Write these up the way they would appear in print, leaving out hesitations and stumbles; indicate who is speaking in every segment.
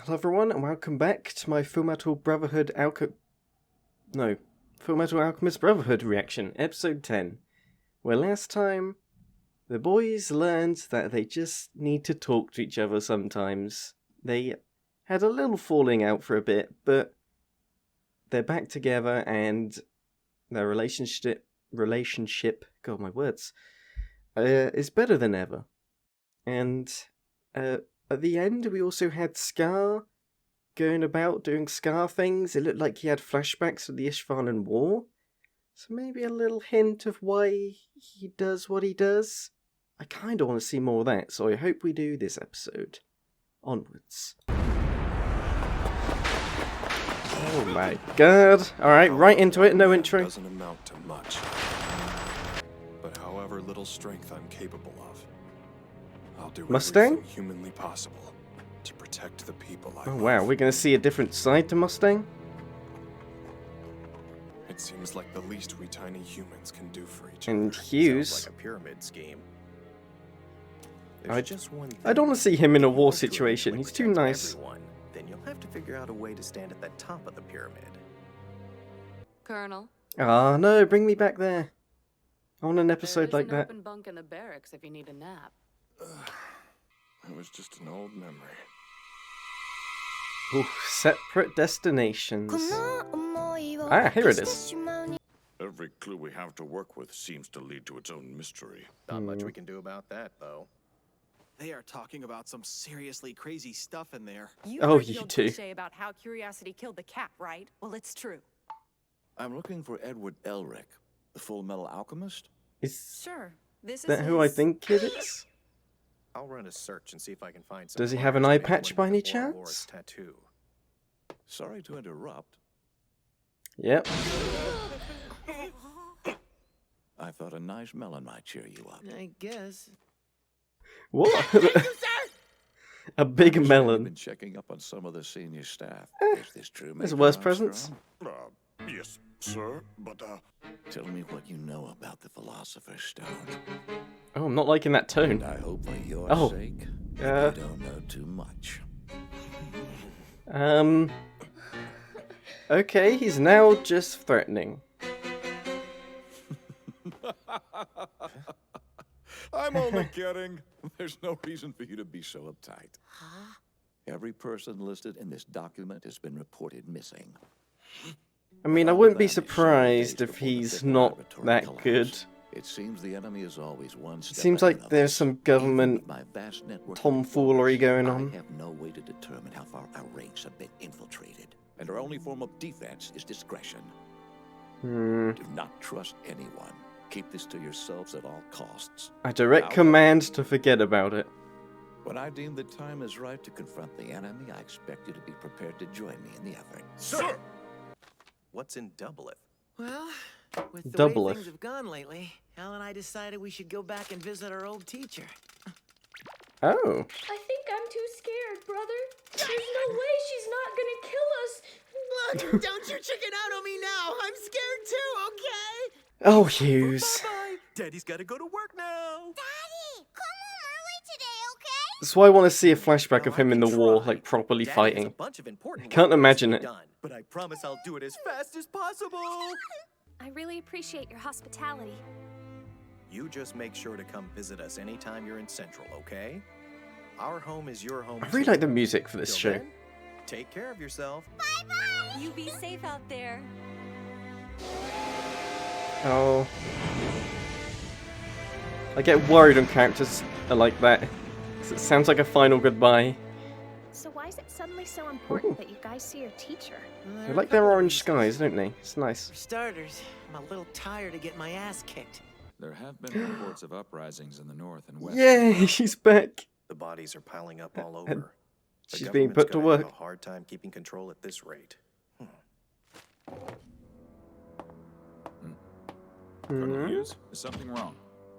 Speaker 1: Hello everyone, and welcome back to my Fullmetal Alchemist Brotherhood reaction, episode 10. Where last time, the boys learned that they just need to talk to each other sometimes. They had a little falling out for a bit, but they're back together and their relationship, God my words, is better than ever. And, at the end, we also had Scar going about doing Scar things. It looked like he had flashbacks of the Ishvalan War. So maybe a little hint of why he does what he does. I kind of want to see more of that, so I hope we do this episode. Onwards. Oh my god. Alright, right into it, no intro.
Speaker 2: Doesn't amount to much. But however little strength I'm capable of, I'll do
Speaker 1: Mustang?
Speaker 2: everything humanly possible to protect the people I
Speaker 1: Oh
Speaker 2: love.
Speaker 1: wow, we're going to see a different side to Mustang?
Speaker 2: It seems like the least we tiny humans can do for each
Speaker 1: And
Speaker 2: other.
Speaker 1: Hughes.
Speaker 3: Sounds like a pyramid scheme.
Speaker 1: I
Speaker 3: Just one thing.
Speaker 1: don't want to see him in a
Speaker 3: If you
Speaker 1: war
Speaker 3: want to
Speaker 1: situation,
Speaker 3: really
Speaker 1: he's too
Speaker 3: protect
Speaker 1: nice.
Speaker 3: everyone, then you'll have to figure out a way to stand at the top of the pyramid.
Speaker 4: Colonel.
Speaker 1: Ah, no, bring me back there. I want an episode like that.
Speaker 4: Open bunk in the barracks if you need a nap.
Speaker 2: It was just an old memory.
Speaker 1: Ooh, separate destinations. Ah, here it is.
Speaker 5: Every clue we have to work with seems to lead to its own mystery.
Speaker 3: Not much we can do about that, though.
Speaker 6: They are talking about some seriously crazy stuff in there.
Speaker 4: You
Speaker 1: Oh,
Speaker 4: heard the
Speaker 1: you
Speaker 4: old
Speaker 1: do.
Speaker 4: cliche about how curiosity killed the cat, right? Well, it's true.
Speaker 5: I'm looking for Edward Elric, the Fullmetal Alchemist.
Speaker 1: Is
Speaker 4: Sure. This
Speaker 1: that
Speaker 4: is
Speaker 1: who I
Speaker 4: his-
Speaker 1: think it is?
Speaker 3: I'll run a search and see if I can find some.
Speaker 1: Does he have an
Speaker 3: flyers
Speaker 1: eye
Speaker 3: of
Speaker 1: patch by
Speaker 3: anyone
Speaker 1: any
Speaker 3: with the Warlord's
Speaker 1: chance?
Speaker 3: Tattoo.
Speaker 5: Sorry to interrupt.
Speaker 1: Yep.
Speaker 5: I thought a nice melon might cheer you up.
Speaker 6: I guess.
Speaker 1: What? A big
Speaker 5: I've been
Speaker 1: melon.
Speaker 5: checking up on some of the senior staff. Is this true,
Speaker 1: There's
Speaker 5: Major
Speaker 1: worse
Speaker 5: Armstrong?
Speaker 1: presents.
Speaker 5: Yes, sir, but tell me what you know about the Philosopher's Stone.
Speaker 1: Oh, I'm not liking that
Speaker 5: And
Speaker 1: tone.
Speaker 5: I hope for your
Speaker 1: Oh,
Speaker 5: sake, you don't know too much.
Speaker 1: Okay, he's now just threatening.
Speaker 5: I'm only kidding. There's no reason for you to be so uptight. Every person listed in this document has been reported missing.
Speaker 1: I mean, I wouldn't be surprised if he's not that good.
Speaker 5: It seems the enemy is always one step
Speaker 1: Seems
Speaker 5: ahead
Speaker 1: like
Speaker 5: of
Speaker 1: there's
Speaker 5: us.
Speaker 1: some
Speaker 5: Even
Speaker 1: government
Speaker 5: with my vast network of
Speaker 1: tomfoolery
Speaker 5: informers,
Speaker 1: going on.
Speaker 5: I have no way to determine how far our ranks have been infiltrated. And our only form of defense is discretion. Do not trust anyone. Keep this to yourselves at all costs.
Speaker 1: I direct command to forget about it.
Speaker 5: When I deem the time is right to confront the enemy, I expect you to be prepared to join me in the effort.
Speaker 3: Sir! What's in Doubleth?
Speaker 6: Well, with the
Speaker 1: Double
Speaker 6: way
Speaker 1: it.
Speaker 6: things have gone lately, Al and I decided we should go back and visit our old teacher.
Speaker 1: Oh.
Speaker 7: I think I'm too scared, brother. There's no way she's not gonna kill us.
Speaker 6: Look, don't you chicken out on me now. I'm scared too, okay?
Speaker 1: Oh, Hughes.
Speaker 3: Bye-bye. Daddy's gotta go to work now.
Speaker 7: Daddy, come home early today, okay?
Speaker 1: That's why I want to see a flashback
Speaker 3: Well,
Speaker 1: of him
Speaker 3: I
Speaker 1: in the
Speaker 3: can
Speaker 1: war,
Speaker 3: try.
Speaker 1: like properly
Speaker 3: Daddy has
Speaker 1: fighting.
Speaker 3: a bunch of important
Speaker 1: I can't
Speaker 3: work
Speaker 1: imagine
Speaker 3: to be
Speaker 1: it.
Speaker 3: done, but I promise I'll do it as fast as possible.
Speaker 7: I really appreciate your hospitality.
Speaker 3: You just make sure to come visit us anytime you're in Central, okay? Our home is your home.
Speaker 1: I really
Speaker 3: too.
Speaker 1: like the music for this
Speaker 3: Till
Speaker 1: show.
Speaker 3: then, take care of yourself.
Speaker 4: You be safe out there.
Speaker 1: Oh. I get worried when characters are like that. 'Cause it sounds like a final goodbye.
Speaker 7: So why is it suddenly so important that you guys see your teacher?
Speaker 1: They like their orange skies, don't they? It's nice.
Speaker 6: For starters, I'm a little tired of getting my ass kicked.
Speaker 2: There have been reports of uprisings in the north and west.
Speaker 1: Yay, she's back.
Speaker 3: The bodies are piling up all
Speaker 1: And
Speaker 3: over. The
Speaker 1: she's being
Speaker 3: government's
Speaker 1: put to
Speaker 3: gonna
Speaker 1: work.
Speaker 3: have a hard time keeping control at this rate.
Speaker 2: Colonel Hughes, is something wrong?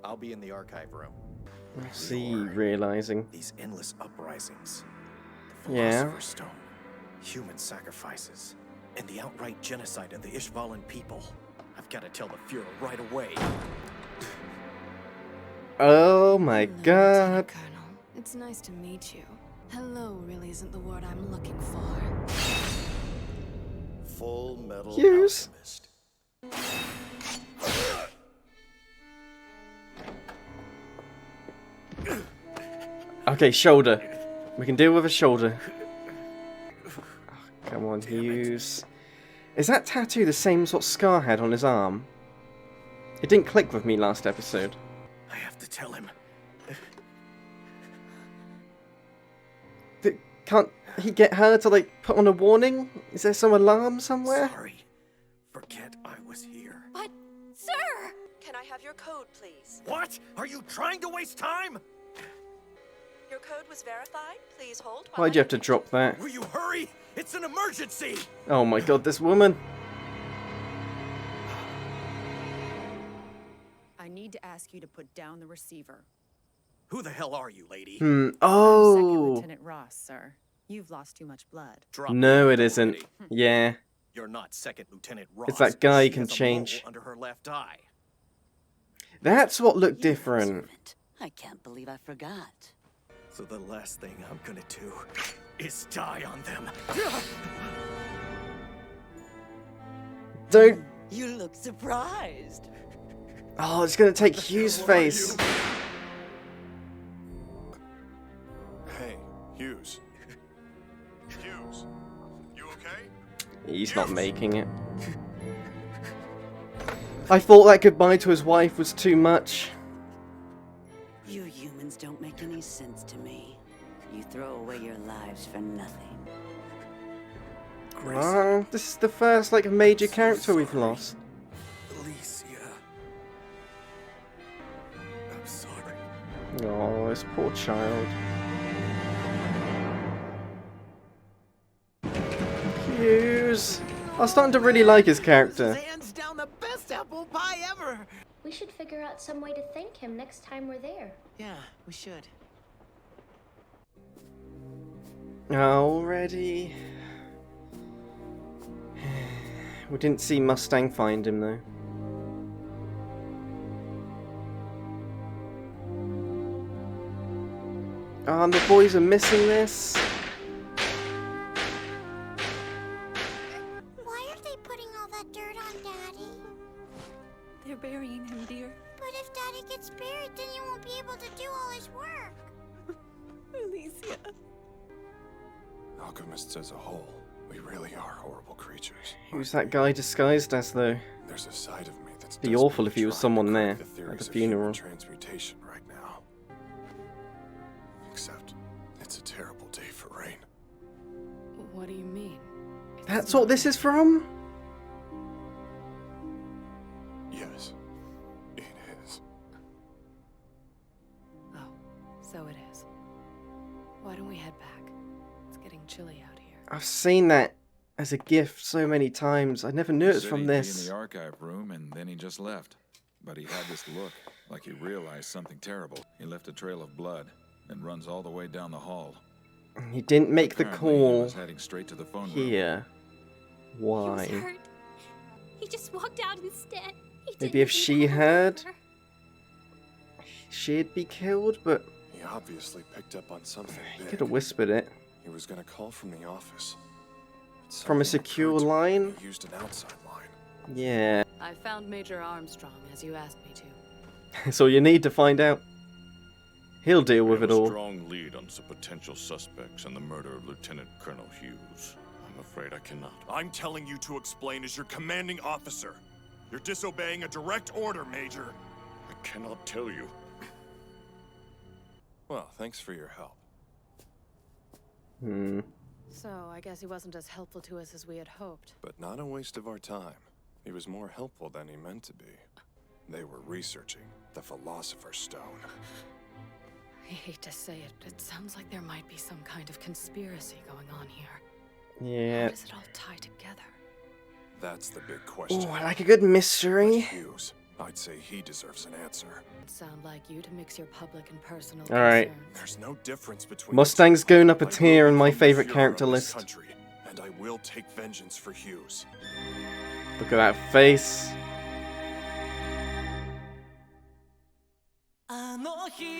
Speaker 3: I'll be in the archive room.
Speaker 1: I see, realizing.
Speaker 3: These endless uprisings, the
Speaker 1: Yeah.
Speaker 3: Philosopher's Stone, human sacrifices, and the outright genocide of the Ishvalan people. I've got to tell the Fuhrer right away.
Speaker 1: Oh my
Speaker 4: Hello,
Speaker 1: god.
Speaker 4: Lieutenant Colonel. It's nice to meet you. Hello really isn't the word I'm looking for.
Speaker 3: Fullmetal
Speaker 1: Hughes.
Speaker 3: Alchemist.
Speaker 1: Okay, shoulder. We can deal with a shoulder. Oh, come on, Hughes. Is that tattoo the same sort Scar had on his arm? It didn't click with me last episode.
Speaker 3: I have to tell him.
Speaker 1: Can't he get her to, like, put on a warning? Is there some alarm somewhere?
Speaker 3: Sorry. Forget I was here.
Speaker 4: But, sir!
Speaker 8: Can I have your code, please?
Speaker 3: What? Are you trying to waste time?
Speaker 8: Your code was verified. Please hold. While
Speaker 1: Why'd you have to drop that?
Speaker 3: Will you hurry? It's an emergency!
Speaker 1: Oh my god, this woman.
Speaker 4: I need to ask you to put down the receiver.
Speaker 3: Who the hell are you, lady?
Speaker 4: Second
Speaker 1: Oh.
Speaker 4: Lieutenant Ross, sir. You've lost too much blood.
Speaker 3: Drop
Speaker 1: No,
Speaker 3: it
Speaker 1: it isn't.
Speaker 3: already.
Speaker 1: Yeah.
Speaker 3: You're not Second Lieutenant Ross.
Speaker 1: It's that guy
Speaker 3: She
Speaker 1: you can
Speaker 3: has a
Speaker 1: change.
Speaker 3: mole under her left eye.
Speaker 1: That's what looked different.
Speaker 8: I can't believe I forgot.
Speaker 3: So the last thing I'm gonna do is die on them.
Speaker 1: Don't.
Speaker 8: You look surprised.
Speaker 1: Oh, it's gonna take Hughes'
Speaker 3: Who are
Speaker 1: face.
Speaker 3: you?
Speaker 2: Hey, Hughes. Hughes, you okay?
Speaker 1: He's not making it. I thought that goodbye to his wife was too much.
Speaker 8: You humans don't make any sense to me. You throw away your lives for nothing.
Speaker 1: This is the first, like, major character we've lost.
Speaker 3: Alicia. I'm sorry.
Speaker 1: Oh, this poor child. Hughes. I was starting to really like his character.
Speaker 6: Hands down the best apple pie ever.
Speaker 7: We should figure out some way to thank him next time we're there.
Speaker 6: Yeah, we should.
Speaker 1: Already. We didn't see Mustang find him though. The boys are missing this.
Speaker 9: Why are they putting all that dirt on Daddy?
Speaker 4: They're burying him, dear.
Speaker 9: But if Daddy gets buried, then he won't be able to do all his work.
Speaker 4: Alicia.
Speaker 2: Alchemists as a whole, we really are horrible creatures.
Speaker 1: Who's that guy disguised as though?
Speaker 2: There's a side of me that's
Speaker 1: Be awful
Speaker 2: desperately
Speaker 1: if he was
Speaker 2: trying to
Speaker 1: someone
Speaker 2: crack
Speaker 1: there
Speaker 2: the
Speaker 1: at
Speaker 2: theories
Speaker 1: the
Speaker 2: of human
Speaker 1: funeral.
Speaker 2: transmutation right now. Except, it's a terrible day for Rain.
Speaker 4: What do you mean?
Speaker 1: That's what this is from?
Speaker 2: Yes, it is.
Speaker 4: Oh, so it is. Why don't we head back? It's getting chilly out here.
Speaker 1: I've seen that as a gift so many times. I never knew it was
Speaker 10: Said
Speaker 1: from
Speaker 10: he'd be
Speaker 1: this.
Speaker 10: in the archive room, and then he just left. But he had this look, like he realized something terrible. He left a trail of blood, and runs all the way down the hall.
Speaker 1: He didn't make the
Speaker 10: Apparently, he
Speaker 1: call
Speaker 10: was heading straight to the phone room.
Speaker 1: here.
Speaker 9: He was
Speaker 1: Why?
Speaker 9: hurt. He just walked out instead. He
Speaker 1: Maybe if
Speaker 9: didn't
Speaker 1: she
Speaker 9: even call
Speaker 1: heard,
Speaker 9: her.
Speaker 1: she'd be killed, but
Speaker 2: He obviously picked up on something
Speaker 1: he
Speaker 2: big.
Speaker 1: could have whispered it.
Speaker 2: He was gonna call from the office. But
Speaker 1: From a
Speaker 2: something
Speaker 1: secure
Speaker 2: occurred to him
Speaker 1: line?
Speaker 2: and he used an outside line.
Speaker 1: Yeah.
Speaker 4: I found Major Armstrong, as you asked me to.
Speaker 1: That's all you need to find out. He'll deal
Speaker 11: We
Speaker 1: with
Speaker 11: have
Speaker 1: it
Speaker 11: a
Speaker 1: all.
Speaker 11: strong lead on some potential suspects in the murder of Lieutenant Colonel Hughes. I'm afraid I cannot.
Speaker 2: I'm telling you to explain as your commanding officer. You're disobeying a direct order, Major.
Speaker 11: I cannot tell you.
Speaker 2: Well, thanks for your help.
Speaker 4: So, I guess he wasn't as helpful to us as we had hoped.
Speaker 2: But not a waste of our time. He was more helpful than he meant to be. They were researching the Philosopher's Stone.
Speaker 4: I hate to say it, it sounds like there might be some kind of conspiracy going on here.
Speaker 1: Yeah.
Speaker 4: How does it all tie together?
Speaker 2: That's the big question.
Speaker 1: Oh, I like a good
Speaker 2: But
Speaker 1: mystery.
Speaker 2: Hughes, I'd say he deserves an answer.
Speaker 4: It sound like you to mix your public and personal
Speaker 1: All right.
Speaker 4: concerns.
Speaker 2: There's no difference between
Speaker 1: Mustang's
Speaker 2: the two.
Speaker 1: going up a
Speaker 2: I will
Speaker 1: tier in my
Speaker 2: become the
Speaker 1: favorite
Speaker 2: Führer
Speaker 1: character
Speaker 2: of this
Speaker 1: list.
Speaker 2: country, and I will take vengeance for Hughes.
Speaker 1: Look at that face.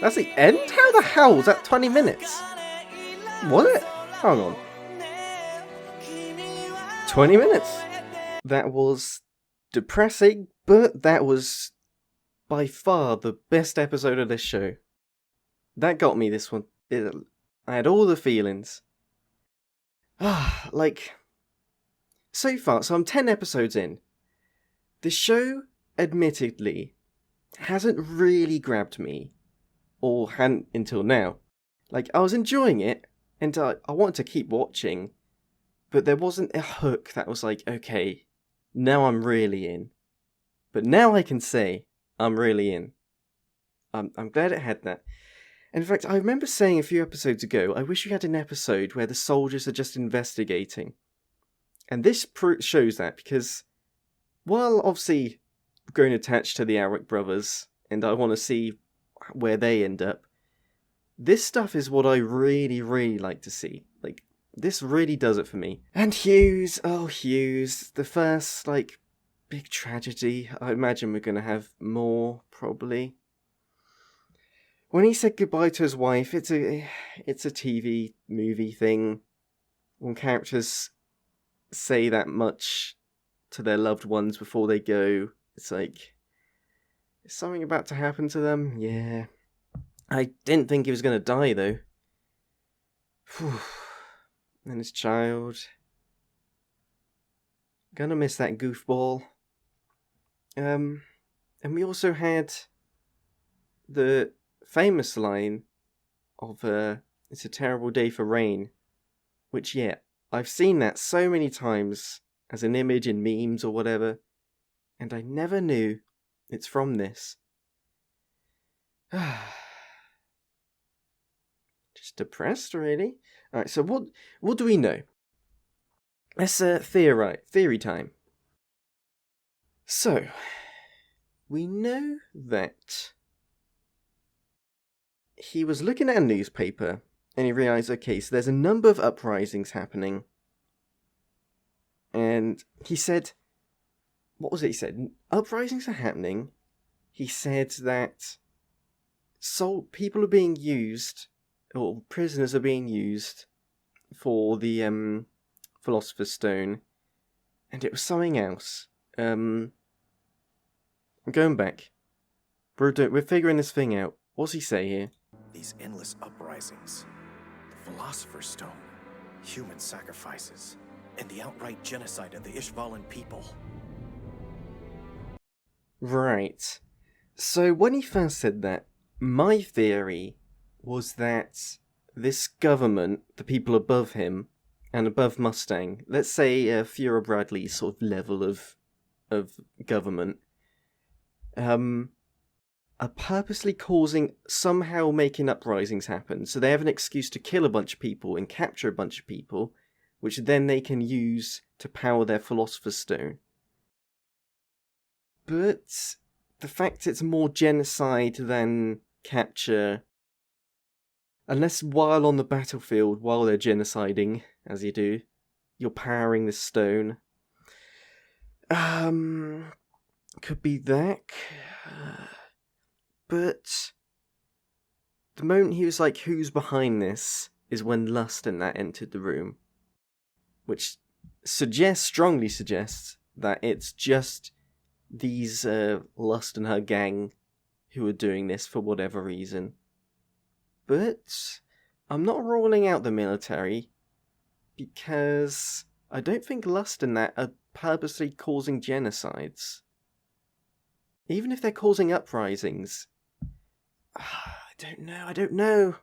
Speaker 1: That's the end? How the hell was that 20 minutes? What? Hang on. 20 minutes. That was depressing, but that was by far the best episode of this show. That got me, this one. I had all the feelings. So far, so I'm 10 episodes in. The show, admittedly, hasn't really grabbed me, or hadn't until now. I was enjoying it, and I wanted to keep watching, but there wasn't a hook that was okay, now I'm really in. But now I can say, I'm really in. I'm glad it had that. And in fact, I remember saying a few episodes ago, I wish we had an episode where the soldiers are just investigating. And this shows that, because while obviously growing attached to the Alric brothers, and I want to see where they end up, this stuff is what I really, really like to see. This really does it for me. And Hughes, the first, big tragedy. I imagine we're going to have more, probably. When he said goodbye to his wife, it's a TV movie thing. When characters say that much to their loved ones before they go, it's is something about to happen to them? Yeah. I didn't think he was going to die, though. Whew. And his child. Gonna miss that goofball. And we also had the famous line of, it's a terrible day for rain. Which, yeah, I've seen that so many times as an image in memes or whatever, and I never knew it's from this. Just depressed, really. Alright, so what do we know? Let's theory time. So, we know that he was looking at a newspaper and he realised, okay, so there's a number of uprisings happening. And he said, what was it he said? Uprisings are happening. He said that people are being used, or prisoners are being used for the Philosopher's Stone. And it was something else. I'm going back. We're figuring this thing out. What's he say here?
Speaker 3: These endless uprisings, the Philosopher's Stone, human sacrifices, and the outright genocide of the Ishvalan people.
Speaker 1: Right. So when he first said that, my theory was that this government, the people above him, and above Mustang, let's say Fuhrer Bradley's sort of level of government, are purposely somehow making uprisings happen, so they have an excuse to kill a bunch of people and capture a bunch of people, which then they can use to power their Philosopher's Stone. But the fact it's more genocide than capture, unless while on the battlefield, while they're genociding, as you do, you're powering the stone. Could be that. But the moment he was like, who's behind this, is when Lust and that entered the room. Which strongly suggests that it's just these Lust and her gang who are doing this for whatever reason. But I'm not ruling out the military, because I don't think Lust and that are purposely causing genocides. Even if they're causing uprisings, I don't know.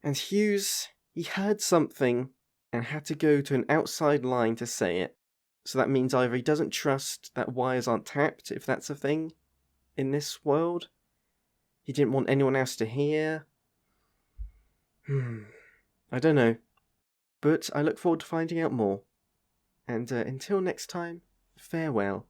Speaker 1: And Hughes, he heard something and had to go to an outside line to say it. So that means either he doesn't trust that wires aren't tapped, if that's a thing, in this world. He didn't want anyone else to hear. I don't know. But I look forward to finding out more. And until next time, farewell.